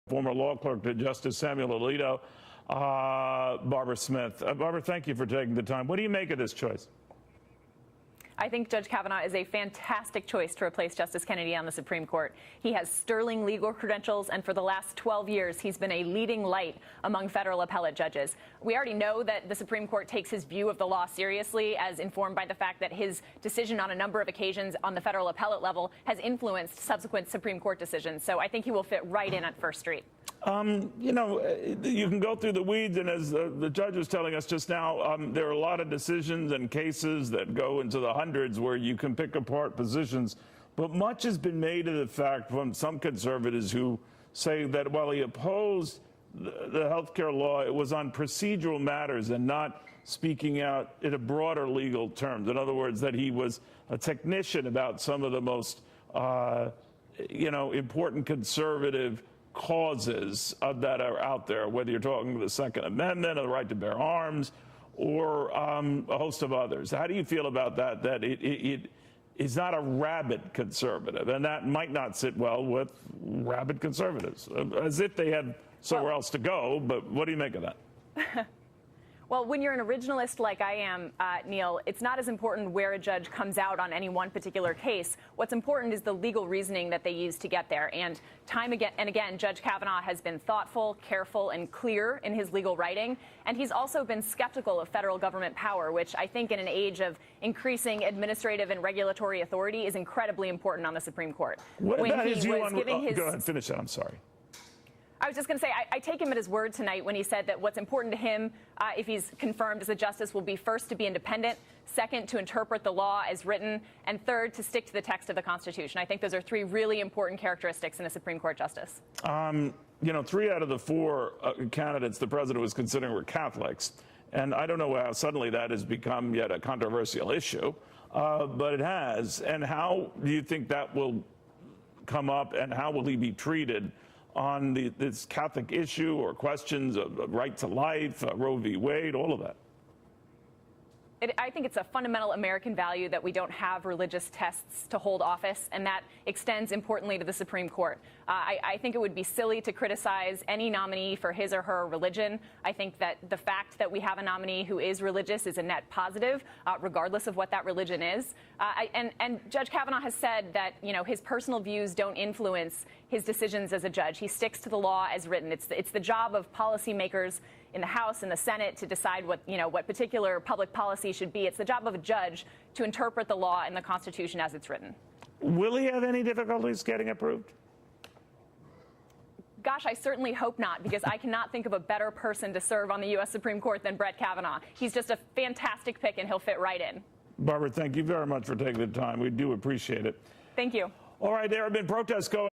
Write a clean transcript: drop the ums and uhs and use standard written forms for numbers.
Former law clerk to Justice Samuel Alito, Barbara Smith. Barbara, thank you for taking the time. What do you make of this choice? I think Judge Kavanaugh is a fantastic choice to replace Justice Kennedy on the Supreme Court. He has sterling legal credentials, and for the last 12 years, he's been a leading light among federal appellate judges. We already know that the Supreme Court takes his view of the law seriously, as informed by the fact that his decision on a number of occasions on the federal appellate level has influenced subsequent Supreme Court decisions. So I think he will fit right in at First Street. You know, you can go through the weeds, and as the judge was telling us just now, there are a lot of decisions and cases that go into the hundreds where you can pick apart positions. But much has been made of the fact from some conservatives who say that while he opposed the health care law, it was on procedural matters and not speaking out in a broader legal terms. In other words, that he was a technician about some of the most, important conservative causes that are out there, whether you're talking the Second Amendment or the right to bear arms or a host of others. How do you feel about that, that it is not a rabid conservative, and that might not sit well with rabid conservatives, as if they had somewhere else to go, but what do you make of that? Well, when you're an originalist like I am, Neil, it's not as important where a judge comes out on any one particular case. What's important is the legal reasoning that they use to get there. And time and again, Judge Kavanaugh has been thoughtful, careful, and clear in his legal writing. And he's also been skeptical of federal government power, which I think in an age of increasing administrative and regulatory authority is incredibly important on the Supreme Court. What about his view on... Go ahead, finish that. I'm sorry. I was just going to say, I take him at his word tonight when he said that what's important to him, if he's confirmed as a justice, will be first to be independent, second to interpret the law as written, and third to stick to the text of the Constitution. I think those are three really important characteristics in a Supreme Court justice. 3 out of the 4 candidates the president was considering were Catholics. And I don't know how suddenly that has become yet a controversial issue, but it has. And how do you think that will come up, and how will he be treated on this Catholic issue or questions of right to life, Roe v. Wade, all of that? I think it's a fundamental American value that we don't have religious tests to hold office, and that extends importantly to the Supreme Court. I think it would be silly to criticize any nominee for his or her religion. I think that the fact that we have a nominee who is religious is a net positive, regardless of what that religion is. And Judge Kavanaugh has said that, his personal views don't influence his decisions as a judge. He sticks to the law as written. It's the job of policymakers in the House and the Senate to decide what particular public policy should be. It's the job of a judge to interpret the law and the Constitution as it's written. Will he have any difficulties getting approved? Gosh, I certainly hope not, because I cannot think of a better person to serve on the U.S. Supreme Court than Brett Kavanaugh. He's just a fantastic pick, and he'll fit right in. Barbara, thank you very much for taking the time. We do appreciate it. Thank you. All right, there have been protests going